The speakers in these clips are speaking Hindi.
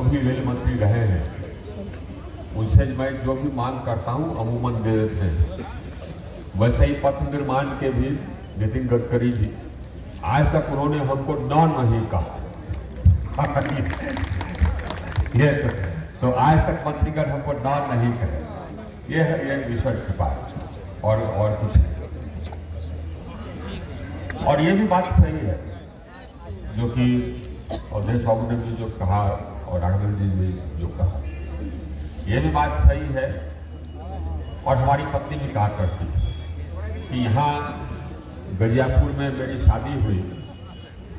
भी रेल मंत्री रहे हैं, उनसे मैं जो भी मांग करता हूं अमूमन दे देते हैं। वैसे ही पथ निर्माण के भी नितिन गडकरी जी, आज तक उन्होंने हमको न नहीं कहा। ये तो आज तक मंत्रीगण हमको न नहीं कहे, ये है ये विषय छिपा और कुछ नहीं। और ये भी बात सही है जो कि अवधेश बाबू ने भी जो कहा और राघवेंद्र जी ने जो कहा, ये भी बात सही है। और हमारी पत्नी भी कहा करती है कि यहाँ गजियापुर में मेरी शादी हुई,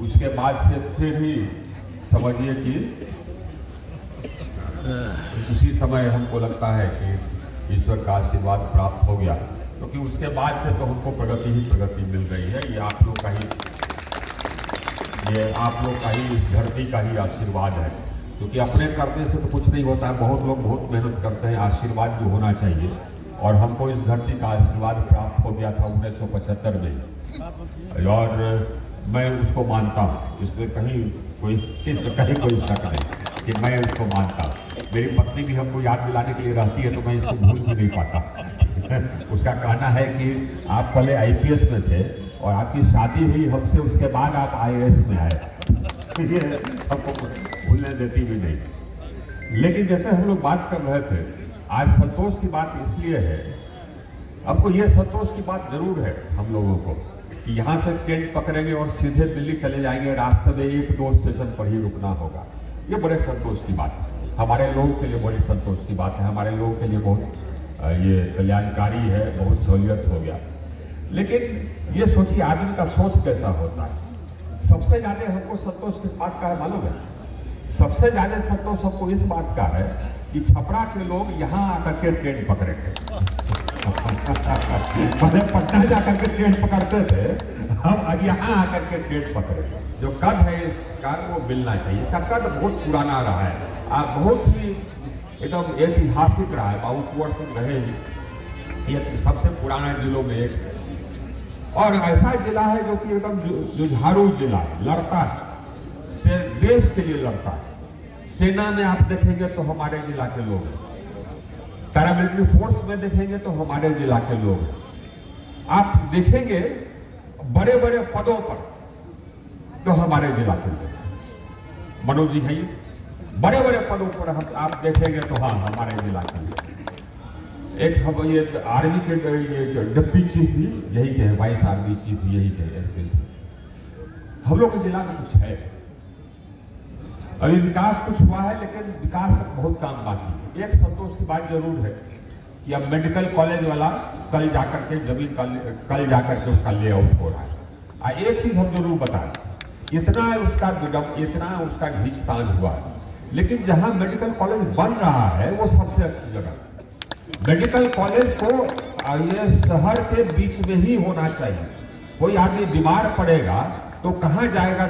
उसके बाद से फिर ही समझिए कि उसी समय हमको लगता है कि ईश्वर का आशीर्वाद प्राप्त हो गया, क्योंकि उसके बाद से तो हमको प्रगति ही प्रगति मिल रही है। ये आप लोग का ही इस धरती का ही आशीर्वाद है, क्योंकि अपने करने से तो कुछ नहीं होता है। बहुत लोग बहुत मेहनत करते हैं, आशीर्वाद भी होना चाहिए। और हमको इस धरती का आशीर्वाद प्राप्त हो गया था 1975 में, और मैं उसको मानता हूँ। इसमें कहीं कोई शक नहीं कि मैं उसको मानता हूँ। मेरी पत्नी भी हमको याद दिलाने के लिए रहती है, तो मैं इसको भूल भी नहीं पाता। उसका कहना है कि आप पहले आईपीएस में थे और आपकी शादी हुई हमसे, उसके बाद आप आईएएस में आए। ये हमको भूलने देती भी नहीं। लेकिन जैसे हम लोग बात कर रहे थे, आज संतोष की बात इसलिए है, आपको ये संतोष की बात जरूर है हम लोगों को कि यहाँ से ट्रेन पकड़ेंगे और सीधे दिल्ली चले जाएंगे, रास्ते में 1-2 स्टेशन पर ही रुकना होगा। ये बड़े संतोष की बात है, हमारे लोगों के लिए बड़ी संतोष की बात है, हमारे लोगों के लिए बहुत ये कल्याणकारी है, बहुत सहूलियत हो गया। लेकिन ये सोचिए आदमी का सोच कैसा होता है। सबसे ज्यादा हमको संतोष किस बात का है मालूम है? सबसे ज्यादा संतोष हमको इस बात का है कि छपरा के लोग यहाँ आकर के ट्रेन पकड़ेंगे। पहले पटना जाकर के ट्रेन पकड़ते थे, हम यहाँ आकर के ट्रेन पकड़े। जो कद है इसका वो मिलना चाहिए। इसका कद बहुत पुराना रहा है, बहुत ही एकदम ऐतिहासिक रहा है। बाबू कुंवर सिंह रहे ही, ये सबसे पुराना जिलों में एक, और ऐसा जिला है जो कि एकदम जुझारू जिला है, लड़ता है, से देश के लिए लड़ता है। सेना में आप देखेंगे तो हमारे जिला के लोग, पैरामिलिट्री फोर्स में देखेंगे तो हमारे जिला के लोग, आप देखेंगे बड़े बड़े पदों पर तो हमारे जिला के लोग। मनोज जी है, बड़े बड़े पदों पर हम आप देखेंगे तो हाँ हमारे जिला के लोग। एक हम ये आर्मी के डिप्टी चीफ भी यही के, वाइस आर्मी चीफ यही के, एसपीसी। हम लोग के जिला में कुछ है, अभी विकास कुछ हुआ है, लेकिन विकास का बहुत काम बाकी है। एक संतोष की बात जरूर है कि अब मेडिकल कॉलेज वाला कल जाकर के जमीन कल जाकर के उसका लेआउट हो रहा है। एक चीज हम जरूर बताएं, इतना उसका घींचतान हुआ है, लेकिन जहां मेडिकल कॉलेज बन रहा है वो सबसे अच्छी जगह। मेडिकल कॉलेज को ये शहर के बीच में ही होना चाहिए। कोई आदमी बीमार पड़ेगा तो कहाँ जाएगा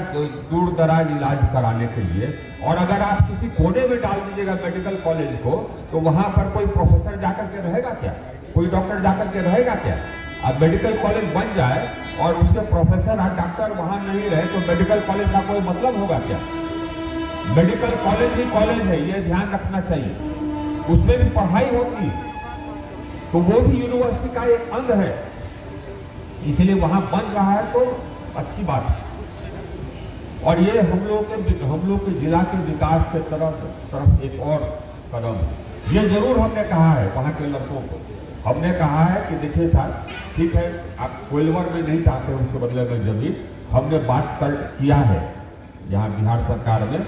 दूर दराज इलाज कराने के लिए? और अगर आप किसी कोने में डाल दीजिएगा मेडिकल कॉलेज को, तो वहां पर कोई प्रोफेसर जाकर के रहेगा क्या? कोई डॉक्टर जाकर के रहेगा क्या? अब मेडिकल कॉलेज बन जाए और उसके प्रोफेसर और डॉक्टर वहां नहीं रहे तो मेडिकल कॉलेज का कोई मतलब होगा क्या? मेडिकल कॉलेज ही कॉलेज है, ये ध्यान रखना चाहिए। उसमें भी पढ़ाई होती है, तो वो भी यूनिवर्सिटी का एक अंग है, इसलिए वहां बन रहा है तो अच्छी बात है। और ये हम लोग के जिला के विकास के तरफ एक और कदम है। ये जरूर हमने कहा है वहाँ के लड़कों को, हमने कहा है कि देखिए साहब, ठीक है आप कोइलवर में नहीं चाहते उसके बदले में जमीन, हमने बात किया है यहाँ बिहार सरकार में,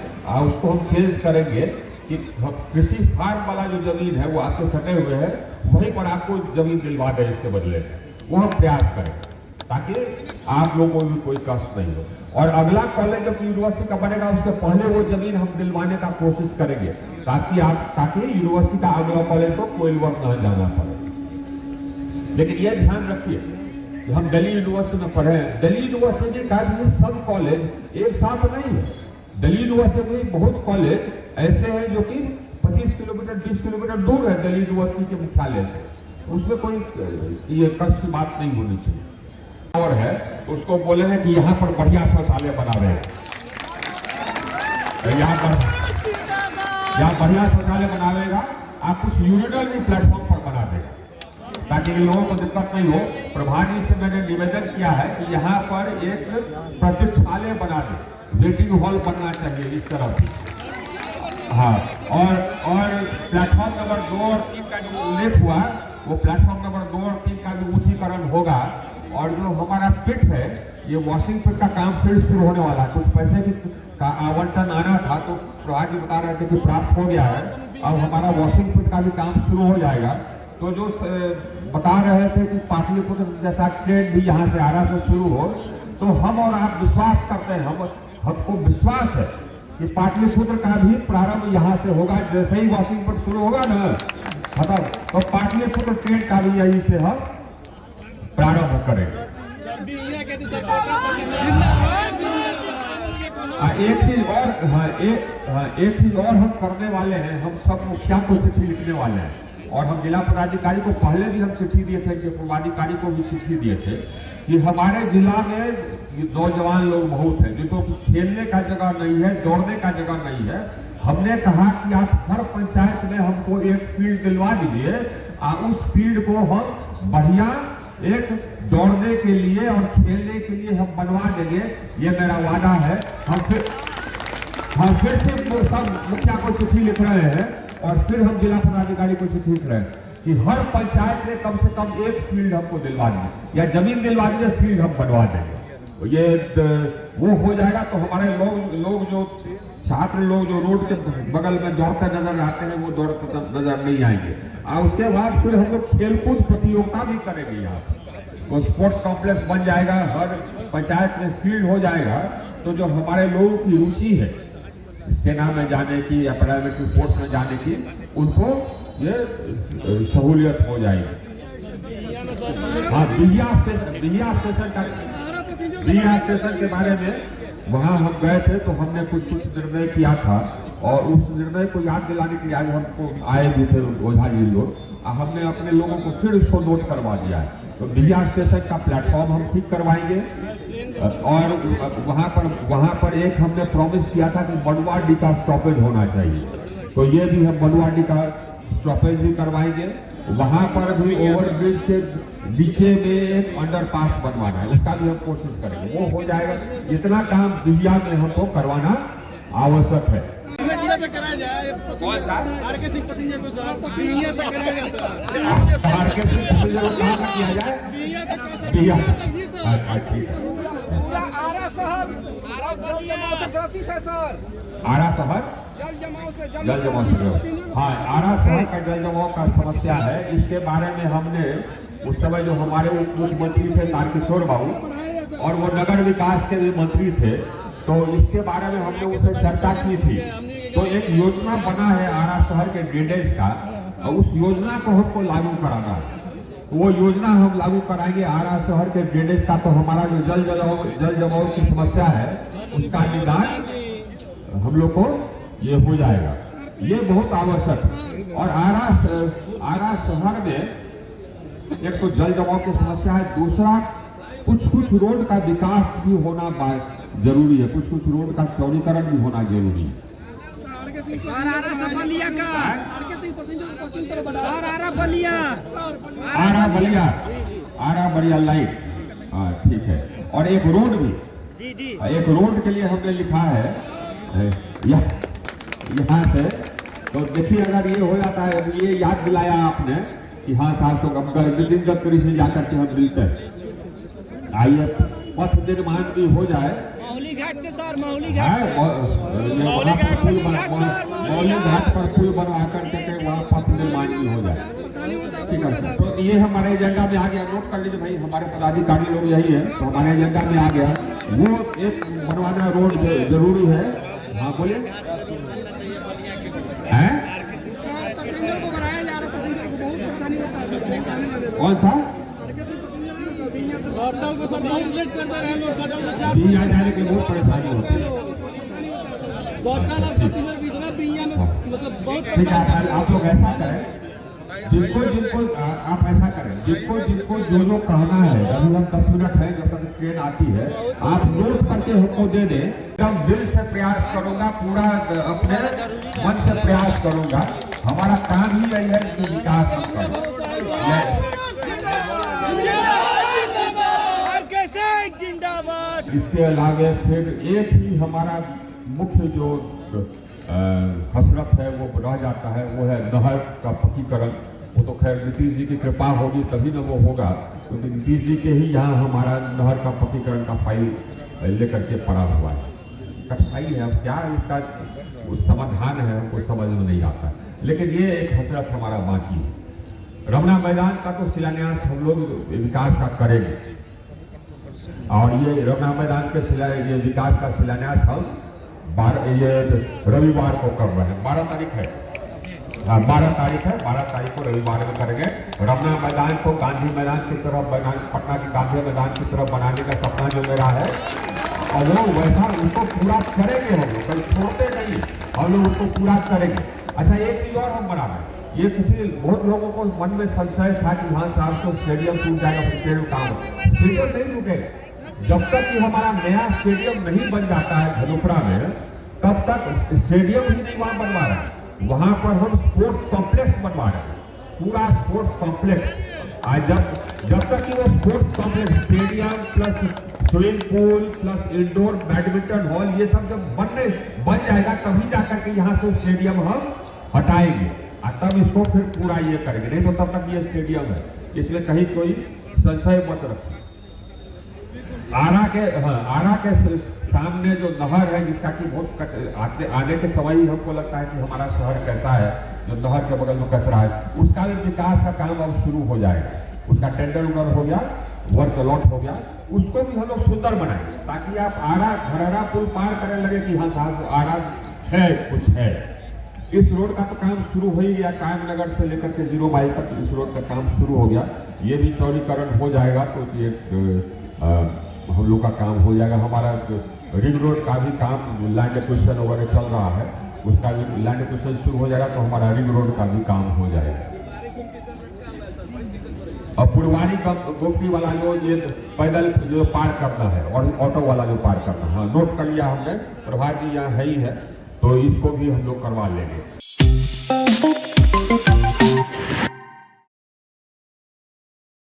उसको हम चेंज करेंगे कि कृषि फार्म वाला जो जमीन है वो आपके सटे हुए है, वहीं पर आपको जमीन दिलवा दें इसके बदले में। वो हम प्रयास करें ताकि आप लोगों को भी कोई कष्ट नहीं हो। और अगला कॉलेज जब यूनिवर्सिटी का बनेगा उसके पहले वो जमीन हम दिलवाने का कोशिश करेंगे ताकि यूनिवर्सिटी का अगला कॉलेज को कोइलवर न जाना पड़े। लेकिन ये ध्यान रखिए, हम दिल्ली यूनिवर्सिटी में पढ़े, दिल्ली यूनिवर्सिटी का भी सब कॉलेज एक साथ नहीं है। दिल्ली यूनिवर्सिटी में बहुत कॉलेज ऐसे हैं जो कि 25 किलोमीटर 20 किलोमीटर दूर है दिल्ली यूनिवर्सिटी के मुख्यालय से। उसमें कोई ये कष्ट की बात नहीं होनी चाहिए। और है उसको बोले हैं कि यहाँ पर बढ़िया शौचालय बना रहे हैं, यहाँ पर जहाँ बढ़िया शौचालय बनावेगा, आप कुछ यूनिटल भी प्लेटफॉर्म पर बना देगा ताकि लोगों को दिक्कत नहीं हो। प्रभारी से मैंने निवेदन किया है कि यहाँ पर एक प्रतीक्षालय बना दे, वेटिंग हॉल बनना चाहिए इस तरफ। हाँ, और प्लेटफॉर्म नंबर 2 और 3 का जो उल्लेख हुआ, वो प्लेटफॉर्म नंबर 2 और 3 का भी ऊंचीकरण होगा। और जो हमारा पिट है, ये वॉशिंग पिट का काम फिर शुरू होने वाला है। कुछ पैसे का आवंटन आना था, तो प्रभारी बता रहे थे कि प्राप्त हो गया है। अब हमारा वॉशिंग पिट का भी काम शुरू हो जाएगा। तो जो बता रहे थे कि पाटलिपुत्र जैसा ट्रेन भी यहाँ से आरा से शुरू हो, तो हम और आप विश्वास करते हैं, हमको विश्वास है कि पाटलिपुत्र का भी प्रारंभ यहाँ से होगा। जैसे ही वॉशिंग पिट शुरू होगा ना खत्म, तो पाटलिपुत्र ट्रेन का भी यहीं से हम प्रारंभ करेंगे। एक चीज और हम करने वाले हैं, हम सब मुखिया को चिट्ठी लिखने वाले हैं। और हम जिला पदाधिकारी को पहले भी हम चिट्ठी दिए थे, पदाधिकारी को भी चिट्ठी दिए थे कि हमारे जिला में नौजवान लोग बहुत हैं जिनको खेलने का जगह नहीं है, दौड़ने का जगह नहीं है। हमने कहा कि आप हर पंचायत में हमको एक फील्ड दिलवा दीजिए, उस फील्ड को हम बढ़िया एक दौड़ने के लिए और खेलने के लिए हम बनवा देंगे, ये मेरा वादा है। हम फिर से सब मुखिया को चिट्ठी लिख रहे हैं और फिर हम जिला पदाधिकारी को चिट्ठी लिख रहे हैं कि हर पंचायत में कम से कम एक फील्ड हमको दिलवा दें या जमीन दिलवा दें, फील्ड हम बनवा देंगे। तो ये वो हो जाएगा तो हमारे लोग जो छात्र लोग जो रोड के बगल में दौड़ते नजर आते हैं, वो दौड़ते नजर नहीं आएंगे। और उसके बाद फिर हम लोग खेलकूद प्रतियोगिता भी करेंगे यहाँ से। तो स्पोर्ट्स कॉम्प्लेक्स बन जाएगा, हर पंचायत में फील्ड हो जाएगा। तो जो हमारे लोगों की रुचि है सेना में जाने की या पैरामिलिट्री फोर्स में जाने की, उनको ये सहूलियत हो जाएगी। हाँ, बिहिया स्टेशन के बारे में वहाँ हम गए थे तो हमने कुछ निर्णय किया था और उस निर्णय को याद दिलाने के लिए आज हमको आए भी थे ओझा जी लोग। हमने अपने लोगों को फिर उसको नोट करवा दिया है। तो बिहिया स्टेशन का प्लेटफॉर्म हम ठीक करवाएंगे और वहाँ पर एक हमने प्रॉमिस किया था कि बनुआडी का स्टॉपेज होना चाहिए, तो ये भी हम बनुआडी का स्टॉपेज भी करवाएंगे। वहाँ पर भी ओवरब्रिज के नीचे में एक अंडरपास बनवाना है, उसका भी हम कोशिश करेंगे, वो हो जाएगा। जितना काम बिहिया में हमको करवाना आवश्यक है। कौन सा आरके सिंह पैसेंजर को सर बिहिया तक कराया सर, आरके सिंह पैसेंजर को कहाँ तक किया जाए? बिहिया। ठीक है। पूरा आरा शहर जल ग्रसित है सर। आरा शहर जल जमाव से हाँ, आरा शहर का जल जमाव का समस्या है। इसके बारे में हमने उस समय जो हमारे उप मुख्यमंत्री थे तारकिशोर बाबू और वो नगर विकास के भी मंत्री थे, तो इसके बारे में हमने उनसे चर्चा की थी। तो एक योजना बना है आरा शहर के ड्रेनेज का, और उस योजना को हमको लागू कराना है। वो योजना हम लागू कराएंगे आरा शहर के ड्रेनेज का। तो हमारा जो जल जमाव की समस्या है उसका निदान हम लोग को ये हो जाएगा, ये बहुत आवश्यक है। और आरा शहर में एक तो जल जमाव की समस्या है, दूसरा कुछ रोड का विकास भी होना जरूरी है, कुछ रोड का चौड़ीकरण भी होना जरूरी है। आरा बलिया लाइट, हाँ ठीक है। और एक रोड भी, एक रोड के लिए हमने लिखा है यहाँ से। तो देखिए अगर ये हो जाता है, ये याद दिलाया आपने कि हाँ 700 नितिन गडकरी से जाकर के हम मिलते हैं। आइए पथ निर्माण भी हो जाए, मौली घाट से सर, मौली घाट पर पुल बनवा करके वहाँ पथ निर्माण भी हो जाए। ठीक है, तो ये हमारे एजेंडा में आ गया। नोट कर लीजिए भाई, हमारे पदाधिकारी लोग यही है, तो हमारे एजेंडा में आ गया। वो एक बनवाना रोड जरूरी है। हाँ बोलिए, कौन सा बिहिया जाने के बहुत परेशानी होती है। ठीक है, आप लोग ऐसा करें, जिनको जिनको आप ऐसा करें, जिनको जिनको जो कहना है, अभी हम 10 मिनट है जब तक ट्रेन आती है, आप नोट करके हमको दे दें। एकदम दिल से प्रयास करूंगा, पूरा अपने मन से प्रयास करूंगा। हमारा काम ही यही है कि विकास हम करें। इसके अलावा फिर एक ही हमारा मुख्य जो हसरत है वो रह जाता है, वो है नहर का पक्कीकरण। वो तो खैर नीतीश जी की कृपा होगी तभी न वो होगा, क्योंकि नीतीश जी के ही यहाँ हमारा नहर का पक्कीकरण का फाइल लेकर के पड़ा हुआ है। कठिनाई है, अब क्या इसका समाधान है हमको समझ में नहीं आता, लेकिन ये एक हसरत हमारा बाकी है। रमना मैदान का तो शिलान्यास हम लोग विकास का करेंगे, और ये रमना मैदान के ये विकास का शिलान्यास हम ये रविवार को कर रहे हैं। 12 तारीख है, 12 तारीख को रविवार में करेंगे। रमना मैदान को गांधी मैदान की तरफ पटना के गांधी मैदान की तरफ बनाने का सपना जो मेरा है, और वो वैसा उनको पूरा करेंगे। हम लोग कहीं छोड़ते नहीं, हम लोग उसको पूरा करेंगे। अच्छा, एक चीज और हम बना रहे हैं, ये किसी बहुत लोगों को मन में संशय था कि हाँ साहब तो स्टेडियम टूट जाएगा, फिर काम स्टेडियम नहीं टूटेगा। जब तक कि हमारा नया स्टेडियम नहीं बन जाता है झलुपड़ा में, तब तक स्टेडियम ही नहीं वहां बनवा रहे हैं, वहां पर हम स्पोर्ट्स कॉम्प्लेक्स बनवा रहे हैं, पूरा स्पोर्ट्स कॉम्प्लेक्स। आज जब तक कि वो sports complex, stadium plus swimming pool plus indoor badminton hall, ये सब जब बन जाएगा तभी जाकर के यहाँ से स्टेडियम हम हटाएंगे, और तब इसको फिर पूरा ये करेंगे। नहीं तो तब तक ये स्टेडियम है, इसमें कहीं कोई संशय मत रखो। आरा के सामने जो नहर है, जिसका कि बहुत आने के समय ही हमको लगता है कि हमारा शहर कैसा है, जो नहर के बगल में कचरा है, उसका भी विकास का काम अब शुरू हो जाएगा। उसका टेंडर उडर हो गया, वर्क अलॉट हो गया, उसको भी हम लोग सुंदर बनाएंगे, ताकि आप घररा पुल पार करने लगे कि हाँ साहब आरा है, कुछ है। इस रोड का तो काम शुरू हो ही गया, कायम नगर से लेकर के 0 माइल तक इस रोड का काम शुरू हो गया। ये भी चौड़ीकरण हो जाएगा तो ये हम लोग का काम हो जाएगा। हमारा रिंग रोड का भी काम लैंड एक्विजिशन वगैरह चल रहा है, उसका भी लैंड एक्विजिशन शुरू हो जाएगा, तो हमारा रिंग रोड का भी काम हो जाएगा। और पुरवारी का गोपी वाला जो ये पैदल जो पार करना है, और ऑटो वाला जो पार करना है, हाँ नोट कर लिया हमने, प्रभात जी यहाँ है ही है, तो इसको भी हम लोग करवा लेंगे।